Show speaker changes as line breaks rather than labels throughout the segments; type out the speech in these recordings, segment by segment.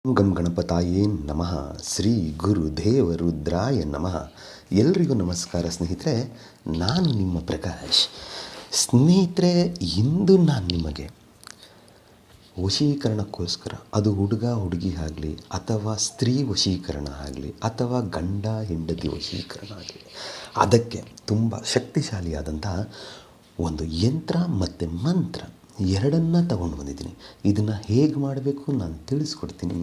ಗಂ ಗಣಪತಾಯೇ ನಮಃ. ಶ್ರೀ ಗುರುದೇವ ರುದ್ರಾಯ ನಮಃ. ಎಲ್ರಿಗೂ ನಮಸ್ಕಾರ ಸ್ನೇಹಿತರೆ, ನಾನು ನಿಮ್ಮ ಪ್ರಕಾಶ್. ಸ್ನೇಹಿತರೆ, ಇಂದು ನಾನು ನಿಮಗೆ ವಶೀಕರಣಕ್ಕೋಸ್ಕರ, ಅದು ಹುಡುಗ ಹುಡುಗಿ ಆಗಲಿ ಅಥವಾ ಸ್ತ್ರೀ ವಶೀಕರಣ ಆಗಲಿ ಅಥವಾ ಗಂಡ ಹೆಂಡತಿ ವಶೀಕರಣ ಆಗಲಿ, ಅದಕ್ಕೆ ತುಂಬ ಶಕ್ತಿಶಾಲಿಯಾದಂತಹ ಒಂದು ಯಂತ್ರ ಮತ್ತು ಮಂತ್ರ ಎರಡನ್ನ ತಗೊಂಡು ಬಂದಿದ್ದೀನಿ. ಇದನ್ನು ಹೇಗೆ ಮಾಡಬೇಕು ನಾನು ತಿಳಿಸ್ಕೊಡ್ತೀನಿ.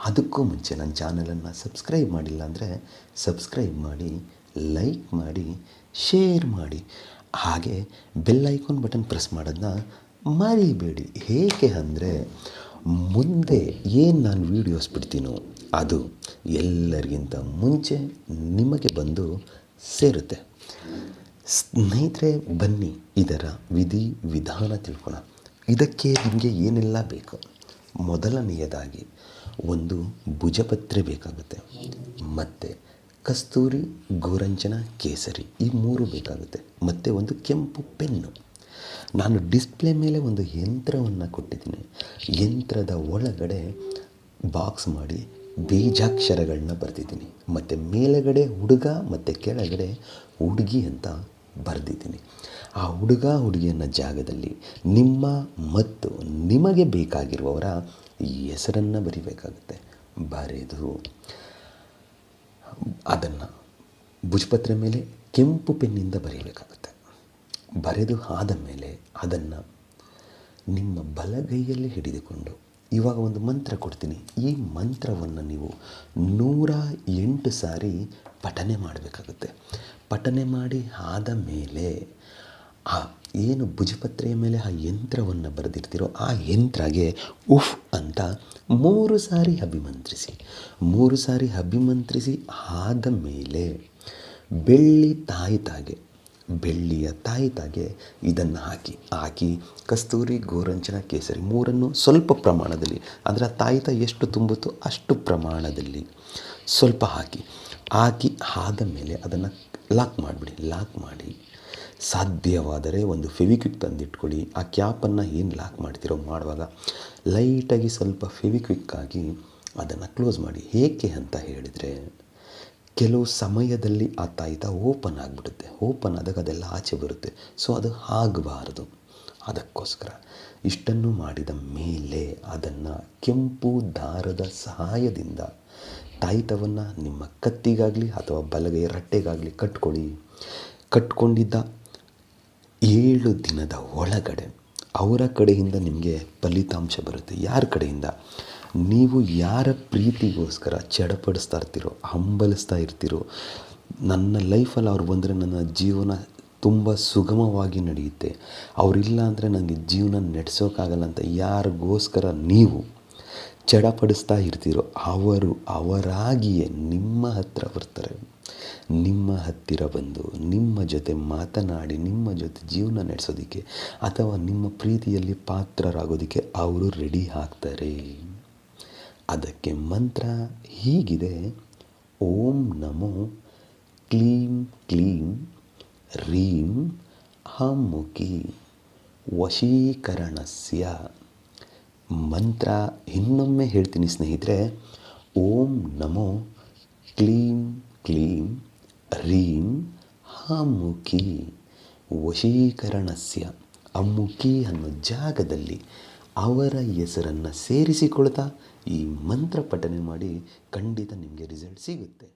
ಅದಕ್ಕೂ ಮುಂಚೆ ನನ್ನ ಚಾನಲನ್ನು ಸಬ್ಸ್ಕ್ರೈಬ್ ಮಾಡಿಲ್ಲ ಅಂದರೆ ಸಬ್ಸ್ಕ್ರೈಬ್ ಮಾಡಿ, ಲೈಕ್ ಮಾಡಿ, ಶೇರ್ ಮಾಡಿ, ಹಾಗೆ ಬೆಲ್ ಐಕಾನ್ ಬಟನ್ ಪ್ರೆಸ್ ಮಾಡೋದನ್ನ ಮರಿಬೇಡಿ. ಹೇಗೆ ಅಂದರೆ, ಮುಂದೆ ಏನು ನಾನು ವೀಡಿಯೋಸ್ ಬಿಡ್ತೀನೋ ಅದು ಎಲ್ಲರಿಗಿಂತ ಮುಂಚೆ ನಿಮಗೆ ಬಂದು ಸೇರುತ್ತೆ. ಸ್ನೇಹಿತರೆ, ಬನ್ನಿ ಇದರ ವಿಧಿ ವಿಧಾನ ತಿಳ್ಕೊಳ್ಳೋಣ. ಇದಕ್ಕೆ ನಿಮಗೆ ಏನೆಲ್ಲ ಬೇಕು? ಮೊದಲನೆಯದಾಗಿ ಒಂದು ಭುಜಪತ್ರೆ ಬೇಕಾಗುತ್ತೆ, ಮತ್ತು ಕಸ್ತೂರಿ, ಗೋರಂಚನ, ಕೇಸರಿ, ಈ ಮೂರು ಬೇಕಾಗುತ್ತೆ, ಮತ್ತು ಒಂದು ಕೆಂಪು ಪೆನ್ನು. ನಾನು ಡಿಸ್ಪ್ಲೇ ಮೇಲೆ ಒಂದು ಯಂತ್ರವನ್ನು ಕೊಟ್ಟಿದ್ದೀನಿ. ಯಂತ್ರದ ಒಳಗಡೆ ಬಾಕ್ಸ್ ಮಾಡಿ ಬೀಜಾಕ್ಷರಗಳನ್ನ ಬರೆದಿದ್ದೀನಿ, ಮತ್ತು ಮೇಲುಗಡೆ ಹುಡುಗ ಮತ್ತು ಕೆಳಗಡೆ ಹುಡುಗಿ ಅಂತ ಬರೆದಿದ್ದೀನಿ. ಆ ಹುಡುಗ ಹುಡುಗಿಯನ್ನ ಜಾಗದಲ್ಲಿ ನಿಮ್ಮ ಮತ್ತು ನಿಮಗೆ ಬೇಕಾಗಿರುವವರ ಹೆಸರನ್ನು ಬರಿಬೇಕಾಗುತ್ತೆ. ಬರೆದು ಅದನ್ನು ಭುಜಪತ್ರೆ ಮೇಲೆ ಕೆಂಪು ಪೆನ್ನಿಂದ ಬರೀಬೇಕಾಗುತ್ತೆ. ಬರೆದು ಆದ ಮೇಲೆ ಅದನ್ನು ನಿಮ್ಮ ಬಲಗೈಯಲ್ಲಿ ಹಿಡಿದುಕೊಂಡು, ಇವಾಗ ಒಂದು ಮಂತ್ರ ಕೊಡ್ತೀನಿ. ಈ ಮಂತ್ರವನ್ನು ನೀವು 108 ಸಾರಿ ಪಠನೆ ಮಾಡಬೇಕಾಗುತ್ತೆ. ಪಠನೆ ಮಾಡಿ ಆದ ಮೇಲೆ ಆ ಏನು ಭುಜಪತ್ರೆಯ ಮೇಲೆ ಆ ಯಂತ್ರವನ್ನು ಬರೆದಿರ್ತೀರೋ ಆ ಯಂತ್ರಗೆ ಉಫ್ ಅಂತ 3 ಸಾರಿ ಅಭಿಮಂತ್ರಿಸಿ. 3 ಸಾರಿ ಅಭಿಮಂತ್ರಿಸಿ ಆದ ಮೇಲೆ ಬೆಳ್ಳಿಯ ತಾಯಿತಾಗೆ ಇದನ್ನು ಹಾಕಿ ಕಸ್ತೂರಿ, ಗೋರಂಚನ, ಕೇಸರಿ ಮೂರನ್ನು ಸ್ವಲ್ಪ ಪ್ರಮಾಣದಲ್ಲಿ, ಅಂದರೆ ಆ ತಾಯಿತ ಎಷ್ಟು ತುಂಬುತ್ತೋ ಅಷ್ಟು ಪ್ರಮಾಣದಲ್ಲಿ ಸ್ವಲ್ಪ ಹಾಕಿ ಆದ ಮೇಲೆ ಅದನ್ನು ಲಾಕ್ ಮಾಡಿಬಿಡಿ. ಲಾಕ್ ಮಾಡಿ ಸಾಧ್ಯವಾದರೆ ಒಂದು ಫೆವಿಕ್ವಿಕ್ ತಂದಿಟ್ಕೊಳ್ಳಿ. ಆ ಕ್ಯಾಪನ್ನು ಏನು ಲಾಕ್ ಮಾಡ್ತಿರೋ ಮಾಡುವಾಗ ಲೈಟಾಗಿ ಸ್ವಲ್ಪ ಫೆವಿಕ್ವಿಕ್ ಆಗಿ ಅದನ್ನು ಕ್ಲೋಸ್ ಮಾಡಿ. ಏಕೆ ಅಂತ ಹೇಳಿದರೆ, ಕೆಲವು ಸಮಯದಲ್ಲಿ ಆ ತಾಯಿತ ಓಪನ್ ಆಗಿಬಿಡುತ್ತೆ. ಓಪನ್ ಆದಾಗ ಅದೆಲ್ಲ ಆಚೆ ಬರುತ್ತೆ. ಸೊ ಅದು ಆಗಬಾರದು. ಅದಕ್ಕೋಸ್ಕರ ಇಷ್ಟನ್ನು ಮಾಡಿದ ಮೇಲೆ ಅದನ್ನು ಕೆಂಪು ದಾರದ ಸಹಾಯದಿಂದ ತಾಯಿತವನ್ನು ನಿಮ್ಮ ಕತ್ತಿಗಾಗಲಿ ಅಥವಾ ಬಲಗೈ ರಟ್ಟೆಗಾಗಲಿ ಕಟ್ಕೊಂಡಿದ್ದ 7 ದಿನದ ಒಳಗಡೆ ಅವರ ಕಡೆಯಿಂದ ನಿಮಗೆ ಫಲಿತಾಂಶ ಬರುತ್ತೆ. ಯಾರ ಕಡೆಯಿಂದ? ನೀವು ಯಾರ ಪ್ರೀತಿಗೋಸ್ಕರ ಚಡಪಡಿಸ್ತಾ ಇರ್ತೀರೋ, ಹಂಬಲಿಸ್ತಾ ಇರ್ತೀರೋ, ನನ್ನ ಲೈಫಲ್ಲಿ ಅವ್ರು ಬಂದರೆ ನನ್ನ ಜೀವನ ತುಂಬ ಸುಗಮವಾಗಿ ನಡೆಯುತ್ತೆ, ಅವರಿಲ್ಲ ಅಂದರೆ ನನಗೆ ಜೀವನ ನಡೆಸೋಕ್ಕಾಗಲ್ಲ ಅಂತ ಯಾರಿಗೋಸ್ಕರ ನೀವು ಚಡಪಡಿಸ್ತಾ ಇರ್ತೀರೋ ಅವರಾಗಿಯೇ ನಿಮ್ಮ ಹತ್ತಿರ ಬರ್ತಾರೆ. ನಿಮ್ಮ ಹತ್ತಿರ ಬಂದು ನಿಮ್ಮ ಜೊತೆ ಮಾತನಾಡಿ ನಿಮ್ಮ ಜೊತೆ ಜೀವನ ನಡೆಸೋದಕ್ಕೆ ಅಥವಾ ನಿಮ್ಮ ಪ್ರೀತಿಯಲ್ಲಿ ಪಾತ್ರರಾಗೋದಕ್ಕೆ ಅವರು ರೆಡಿ ಆಗ್ತಾರೆ. ಅದಕ್ಕೆ ಮಂತ್ರ ಹೀಗಿದೆ: ಓಂ ನಮೋ ಕ್ಲೀಂ ಕ್ಲೀಂ ರೀಂ ಹಮುಖಿ ವಶೀಕರಣಸ್ಯ. ಮಂತ್ರ ಇನ್ನೊಮ್ಮೆ ಹೇಳ್ತೀನಿ ಸ್ನೇಹಿತರೆ. ಓಂ ನಮೋ ಕ್ಲೀಂ ಕ್ಲೀಂ ರೀಂ ಹಮುಖಿ ವಶೀಕರಣಸ್ಯ. ಅಮುಖಿ ಅನ್ನೋ ಜಾಗದಲ್ಲಿ ಅವರ ಹೆಸರನ್ನು ಸೇರಿಸಿಕೊಳ್ತಾ ಈ ಮಂತ್ರ ಪಠನೆ ಮಾಡಿ, ಖಂಡಿತ ನಿಮಗೆ ರಿಸಲ್ಟ್ ಸಿಗುತ್ತೆ.